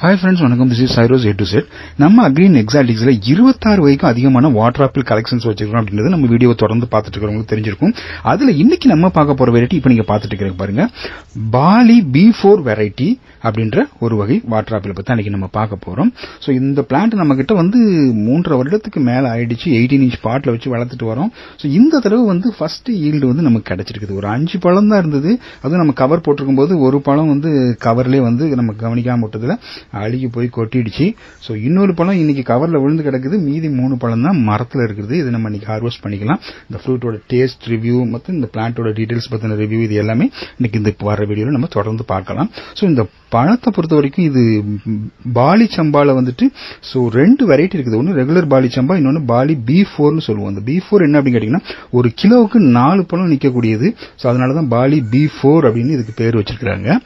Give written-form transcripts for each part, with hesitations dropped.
Hi friends, வணக்கம். This is Cyrus A to Z. நம்ம அக்ரீன் எக்ஸாட்டிக்ஸ்ல 26 வகைக்கும் அதிகமான வாட்டர் ஆப்பிள் கலெக்ஷன்ஸ் வச்சிருக்கோம் அப்படின்றது நம்ம வீடியோவை தொடர்ந்து பார்த்துட்டு இருக்கவங்களுக்கு தெரிஞ்சிருக்கும். அதுல இன்னைக்கு நம்ம பார்க்க போற வெரைட்டி இப்ப நீங்க பார்த்துட்டு இருக்கீங்க பாருங்க. பாலி B4 வெரைட்டி அப்படின்ற ஒரு வகை வாட்டர் ஆப்பிள் பத்தி அன்னைக்கு நம்ம பார்க்க போறோம். சோ இந்த பிளான்ட் நம்ம கிட்ட வந்து 3.5 வருடத்துக்கு மேல ஆயிடுச்சு. 18 இன்ச் பாட்ல வச்சு வளர்த்துட்டு வரோம். சோ இந்த தடவை வந்து ஃபர்ஸ்ட் ஈல்டு வந்து நமக்கு கிடைச்சிருக்குது. ஒரு 5 பழம் தான் இருந்தது. அதுவும் நம்ம கவர் போட்டிருக்கும் போது ஒரு பழம் வந்து கவர்லயே வந்து நம்ம கவனிக்காம விட்டதுல அழுகி போய் கொட்டிடுச்சு. சோ இன்னொரு பழம் இன்னைக்கு கவர்ல விழுந்து கிடக்குது. மீதி 3 பழம் தான் மரத்துல இருக்குது. இது நம்ம இன்னைக்கு ஹார்வெஸ்ட் பண்ணிக்கலாம். இந்த ஃப்ரூட்டோட டேஸ்ட் ரிவ்யூ மற்றும் இந்த பிளான்ட்டோட டீடைல்ஸ் பத்தின ரிவ்யூ இது எல்லாமே இன்னைக்கு இந்த வர வீடியோல நம்ம தொடர்ந்து பார்க்கலாம். சோ இந்த பழத்தை பொறுத்த வரைக்கும் இது பாலி சம்பால வந்துட்டு சோ 2 வெரைட்டி இருக்குது. ஒன்னு ரெகுலர் பாலி சம்பா, இன்னொன்னு பாலி B4 னு சொல்லுவோம். அந்த B4 என்ன அப்படின்னு கேட்டீங்கன்னா ஒரு கிலோவுக்கு 4 பழம் நிக்கக்கூடியது. சோ அதனாலதான் பாலி B4 அப்படின்னு இதுக்கு பேர் வச்சிருக்காங்க.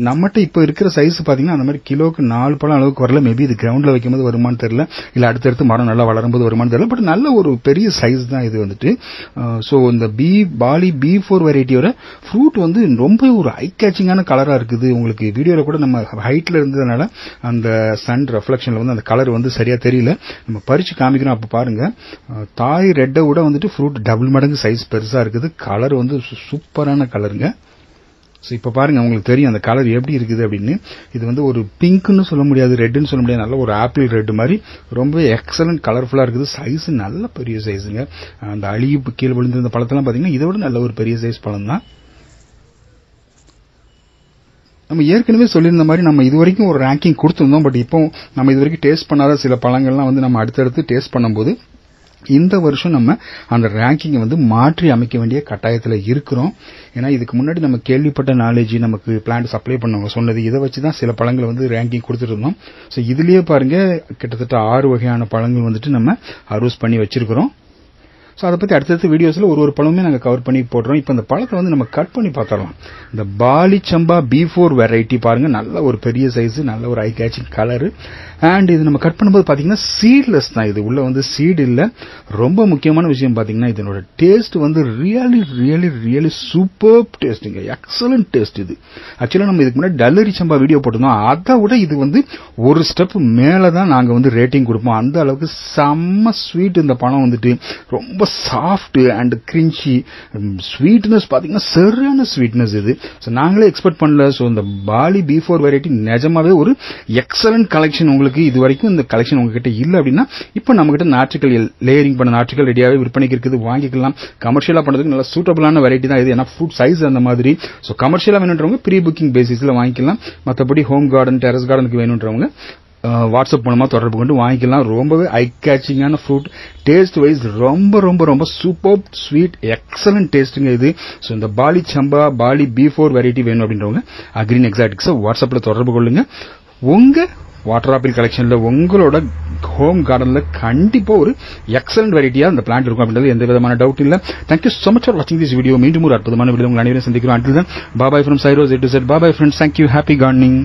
நம்மகிட்ட இப்ப இருக்கிற சைஸ் பாத்தீங்கன்னா அந்த மாதிரி கிலோவுக்கு 4 பழம் அளவுக்கு வரல. மேபி இது கிரவுண்ட்ல வைக்கும்போது வருமானு தெரியல, இல்ல அடுத்தடுத்து மரம் நல்லா வளரும்போது வருமானு தெரியல. பட் நல்ல ஒரு பெரிய சைஸ் தான் இது வந்துட்டு. சோ இந்த பாலி B4 வெரைட்டியோட ஃப்ரூட் வந்து ரொம்ப ஒரு ஐ கேச்சிங்கான கலரா இருக்குது. உங்களுக்கு வீடியோல கூட நம்ம ஹைட்ல இருந்ததுனால அந்த சன் ரெஃப்ளெக்ஷன்ல வந்து அந்த கலர் வந்து சரியா தெரியல. நம்ம பறிச்சு காமிக்கிறோம். அப்ப பாருங்க, தாய் ரெட்டை விட வந்துட்டு ஃப்ரூட் டபுள் மடங்கு சைஸ் பெருசா இருக்குது. கலர் வந்து சூப்பரான கலருங்க. இப்ப பாருங்க, உங்களுக்கு தெரியும் அந்த கலர் எப்படி இருக்குது அப்படின்னு. இது வந்து ஒரு பிங்க்னு சொல்ல முடியாது, ரெட்னு சொல்ல முடியாது, நல்ல ஒரு ஆப்பிள் ரெட் மாதிரி ரொம்ப எக்ஸலன்ட் கலர்ஃபுல்லா இருக்குது. சைஸ் நல்ல பெரிய சைஸுங்க. அந்த அழுகி கீழே விழுந்திருந்த பழத்தெல்லாம் பாத்தீங்கன்னா இதை விட நல்ல ஒரு பெரிய சைஸ் பழம் தான். நம்ம ஏற்கனவே சொல்லியிருந்த மாதிரி நம்ம இது வரைக்கும் ஒரு ரேங்கிங் கொடுத்திருந்தோம். பட் இப்போ நம்ம இது வரைக்கும் டேஸ்ட் பண்ணாத சில பழங்கள்லாம் வந்து நம்ம அடுத்தடுத்து டேஸ்ட் பண்ணும்போது இந்த வருஷம் நம்ம அந்த ரேங்கிங்கை வந்து மாற்றி அமைக்க வேண்டிய கட்டாயத்தில் இருக்கிறோம். ஏன்னா இதுக்கு முன்னாடி நம்ம கேள்விப்பட்ட நாலேஜ் நமக்கு பிளான்ட் சப்ளை பண்ணவங்க சொன்னது இதை வச்சுதான் சில பழங்களை வந்து ரேங்கிங் கொடுத்துட்டு இருந்தோம். சோ இதுலயே பாருங்க கிட்டத்தட்ட 6 வகையான பழங்கள் வந்துட்டு நம்ம ஹார்வெஸ்ட் பண்ணி வச்சிருக்கிறோம். சோ அதை பத்தி அடுத்தடுத்த வீடியோஸ்ல ஒரு பழமே நாங்க கவர் பண்ணி போடுறோம். இப்ப இந்த பழத்தை வந்து நம்ம கட் பண்ணி பார்த்தரலாம். இந்த பாலி சம்பா B4 வெரைட்டி பாருங்க, நல்ல ஒரு பெரிய சைஸ், நல்ல ஒரு ஐ கேச்சிங் கலர். அண்ட் இது நம்ம கட் பண்ணும்போது பாத்தீங்கன்னா சீட்லெஸ் தான். இது உள்ள வந்து சீட் இல்ல. ரொம்ப முக்கியமான விஷயம் பாத்தீங்கன்னா இதனோட டேஸ்ட் வந்து ரியலி சூப்பர் டேஸ்டிங்க, எக்ஸலன்ட் டேஸ்ட். இது ஆக்சுவலா நம்ம இதுக்கு முன்னாடி டல்லரி சம்பா வீடியோ போட்டிருந்தோம். அதை விட இது வந்து ஒரு ஸ்டெப் மேலதான் நாங்க வந்து ரேட்டிங் கொடுப்போம். அந்த அளவுக்கு செம்ம ஸ்வீட். இந்த பழம் வந்துட்டு ரொம்ப சாஃப்ட் அண்ட் கிரிஞ்சி ஸ்வீட்னஸ் பாத்தீங்கன்னா சரியான ஸ்வீட்னஸ் இது. நாங்களே எக்ஸ்பெக்ட் பண்ணல. சோ இந்த பாலி B4 வெரைட்டி நிஜமாவே ஒரு எக்ஸலன்ட் கலெக்ஷன். உங்களுக்கு இது வரைக்கும் இந்த கலெக்ஷன் உங்ககிட்ட இல்ல அப்படின்னா இப்ப நம்ம கிட்ட நாற்றுகள் லேயரிங் பண்ண நாற்றுகள் ரெடியாவே விற்பனைக்கு இருக்குது, வாங்கிக்கலாம். கமர்ஷியலா பண்றதுக்கு நல்ல சூட்டபிளான வெரைட்டி தான் இது. ஏன்னா ஃபுட் சைஸ் அந்த மாதிரி. சோ கமர்ஷியலா வேணுன்றவங்க ப்ரீ புக்கிங் பேசிஸ்ல வாங்கிக்கலாம். மற்றபடி ஹோம் கார்டன், டெரஸ் கார்டனுக்கு வேணுன்றவங்க வாட்ஸ்அப் மூலமா தொடர்பு கொண்டு வாங்கிக்கலாம். ரொம்பவே ஐ கேச்சிங்கான ஃப்ரூட். டேஸ்ட் வைஸ் ரொம்ப சூப்பர் ஸ்வீட் எக்ஸலன்ட் டேஸ்ட்டுங்க இது. சோ இந்த பாலி சம்பா பாலி B4 வெரைட்டி வேணும் அப்படின்றவங்க அக்ரீன் எக்ஸாட்டிக்ஸ் வாட்ஸ்அப்ல தொடர்பு கொள்ளுங்க. உங்க வாட்டர் ஆப்பிள் கலெக்ஷன்ல உங்களோட ஹோம் கார்டன்ல கண்டிப்பா ஒரு எக்ஸலன்ட் வெரைட்டியா இந்த பிளான்ட் இருக்கும் அப்படின்றது எந்த விதமான டவுட் இல்ல. Thank you so much for watching this video. மீண்டும் ஒரு அற்புதமான வீடியோ உங்களை அனைவரும் சந்திக்கிறோம். Until then, bye bye from Cyrus A to Z. Bye bye friends. Thank you. Happy gardening.